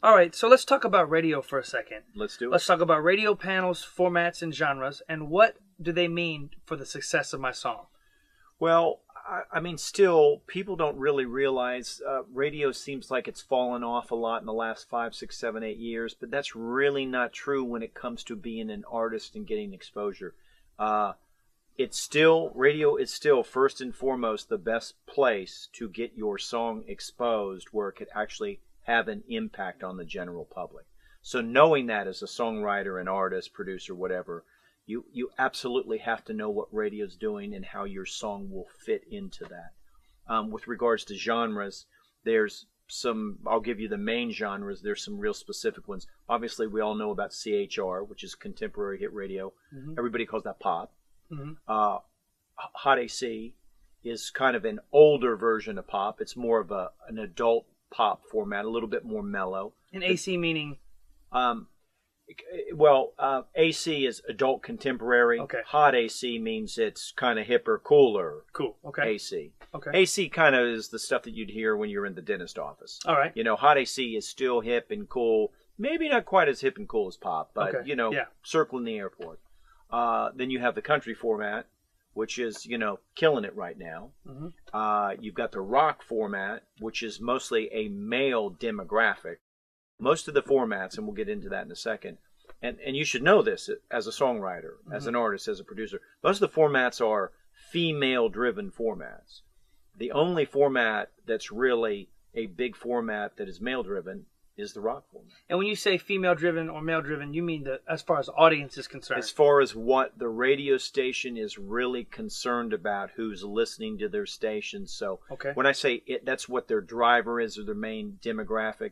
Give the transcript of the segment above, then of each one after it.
All right, so let's talk about radio for a second. Let's do it. Let's talk about radio panels, formats, and genres, and what do they mean for the success of my song? Well, I mean, still, people don't really realize radio seems like it's fallen off a lot in the last 5, 6, 7, 8 years, but that's really not true when it comes to being an artist and getting exposure. Radio is still first and foremost the best place to get your song exposed where it could actually have an impact on the general public. So knowing that as a songwriter, an artist, producer, whatever, you absolutely have to know what radio's doing and how your song will fit into that. With regards to genres, there's some, I'll give you the main genres. There's some real specific ones. Obviously, we all know about CHR, which is contemporary hit radio. Mm-hmm. Everybody calls that pop. Mm-hmm. Hot AC is kind of an older version of pop. It's more of an adult pop format, a little bit more mellow. And AC meaning? AC is adult contemporary. Okay. Hot AC means it's kind of hipper, cooler. Cool. Okay. AC. Okay. AC kind of is the stuff that you'd hear when you're in the dentist office. All right. Hot AC is still hip and cool. Maybe not quite as hip and cool as pop, but, okay. circling the airport. Then you have the country format, which is, killing it right now. Mm-hmm. You've got the rock format, which is mostly a male demographic. Most of the formats, and we'll get into that in a second, and you should know this as a songwriter, mm-hmm. as an artist, as a producer, most of the formats are female-driven formats. The only format that's really a big format that is male-driven is the rock format. And when you say female-driven or male-driven, you mean as far as audience is concerned? As far as what the radio station is really concerned about, who's listening to their station. So okay. When I say that's what their driver is or their main demographic,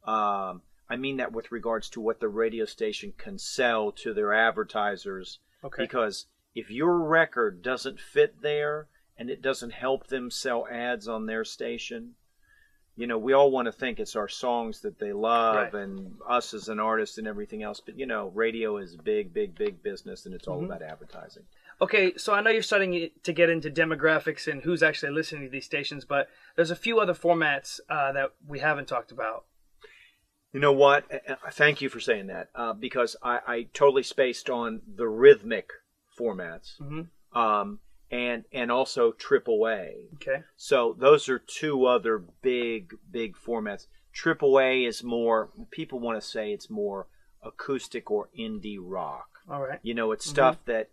I mean that with regards to what the radio station can sell to their advertisers. Okay. Because if your record doesn't fit there and it doesn't help them sell ads on their station, we all want to think it's our songs that they love, right, and us as an artist and everything else. But, radio is big, big, big business, and it's all mm-hmm. about advertising. Okay, so I know you're starting to get into demographics and who's actually listening to these stations, but there's a few other formats that we haven't talked about. You know what? Thank you for saying that, because I totally spaced on the rhythmic formats, mm-hmm. And also AAA. Okay. So those are two other big formats. AAA is more, people want to say it's more acoustic or indie rock. All right. It's mm-hmm. stuff that,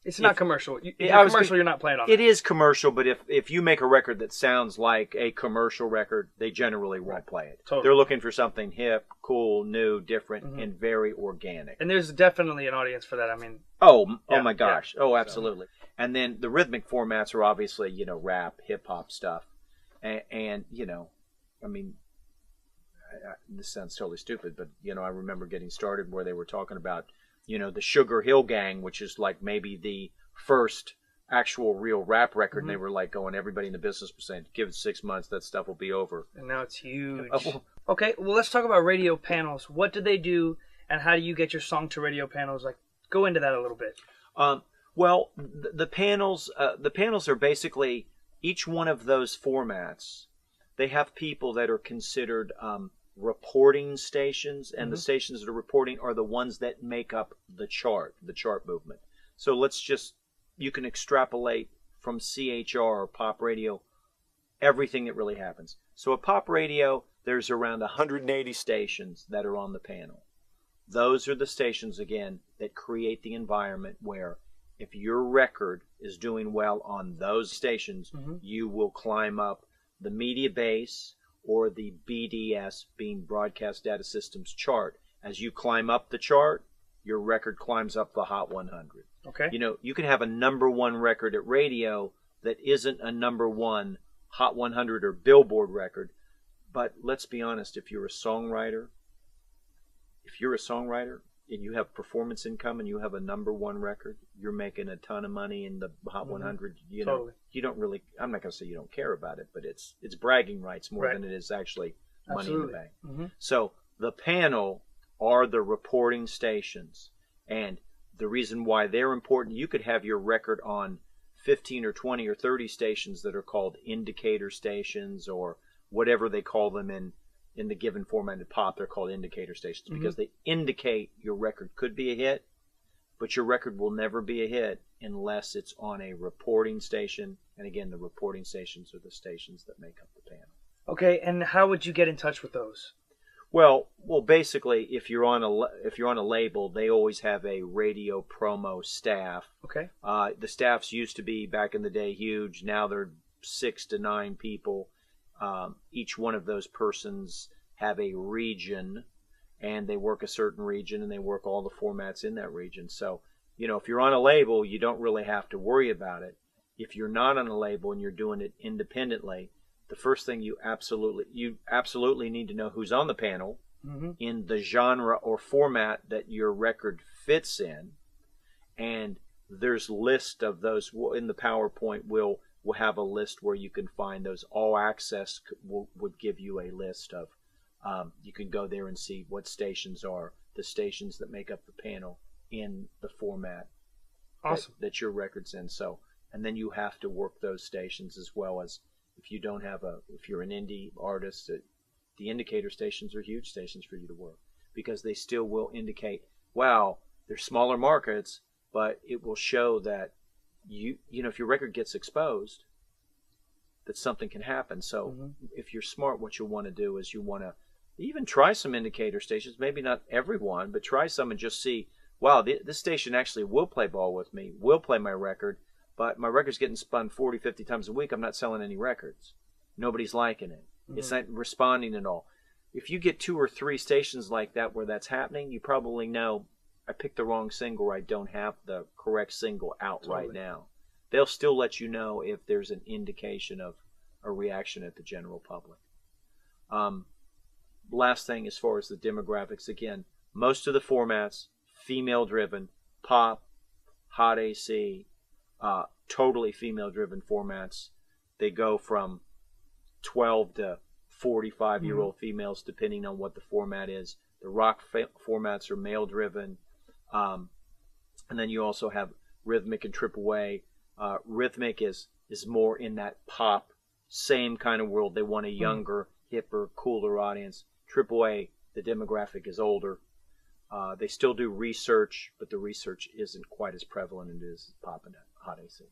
It's not commercial. You're not playing on it. It is commercial, but if you make a record that sounds like a commercial record, they generally won't play it. Totally. They're looking for something hip, cool, new, different, mm-hmm. and very organic. And there's definitely an audience for that. I mean... Oh my gosh. Yeah. Oh, absolutely. So. And then the rhythmic formats are obviously, rap, hip-hop stuff. And I mean, this sounds totally stupid, but, I remember getting started where they were talking about the Sugar Hill Gang, which is like maybe the first actual real rap record. Mm-hmm. And they were like everybody in the business was saying, give it 6 months, that stuff will be over. And now it's huge. Okay, well, let's talk about radio panels. What do they do, and how do you get your song to radio panels? Like, go into that a little bit. Well, the panels are basically each one of those formats. They have people that are considered reporting stations, and mm-hmm. the stations that are reporting are the ones that make up the chart movement. So you can extrapolate from CHR or pop radio everything that really happens. So at pop radio, there's around 180 stations that are on the panel. Those are the stations, again, that create the environment where if your record is doing well on those stations, mm-hmm. you will climb up the media base, or the BDS, being Broadcast Data Systems chart. As you climb up the chart, your record climbs up the Hot 100. Okay. You can have a number one record at radio that isn't a number one Hot 100 or Billboard record. But let's be honest, if you're a songwriter and you have performance income and you have a number one record, you're making a ton of money in the Hot 100. Totally. You don't really, I'm not going to say you don't care about it, but it's bragging rights more right. than it is actually money Absolutely. in the bank. Mm-hmm. So the panel are the reporting stations. And the reason why they're important, you could have your record on 15 or 20 or 30 stations that are called indicator stations or whatever they call them in in the given formatted pop, they're called indicator stations because they indicate your record could be a hit, but your record will never be a hit unless it's on a reporting station. And again, the reporting stations are the stations that make up the panel. Okay, and how would you get in touch with those? Well, basically, if you're on a label, they always have a radio promo staff. Okay. The staffs used to be back in the day huge. Now they're 6 to 9 people. Each one of those persons have a region, and they work a certain region, and they work all the formats in that region. So, if you're on a label, you don't really have to worry about it. If you're not on a label and you're doing it independently, the first thing you absolutely need to know who's on the panel in the genre or format that your record fits in, and there's list of those in the PowerPoint. We'll have a list where you can find those. All Access would give you a list of. You can go there and see what stations are the stations that make up the panel in the format. Awesome. That your record's in. So, and then you have to work those stations as well as. If you don't have if you're an indie artist, the indicator stations are huge stations for you to work because they still will indicate, wow, they're smaller markets, but it will show that if your record gets exposed, that something can happen. So if you're smart, what you'll want to do is you want to even try some indicator stations, maybe not everyone, but try some and just see, wow, this station actually will play ball with me, will play my record. But my record's getting spun 40, 50 times a week. I'm not selling any records. Nobody's liking it. It's not responding at all. If you get 2 or 3 stations like that where that's happening, you probably know I picked the wrong single or I don't have the correct single out right now. They'll still let you know if there's an indication of a reaction at the general public. Last thing as far as the demographics, again, most of the formats, female-driven, pop, hot AC, totally female-driven formats. They go from 12 to 45-year-old females, depending on what the format is. The rock formats are male-driven. And then you also have rhythmic and AAA. Rhythmic is more in that pop, same kind of world. They want a younger, hipper, cooler audience. AAA, the demographic is older. They still do research, but the research isn't quite as prevalent as pop and hot AC.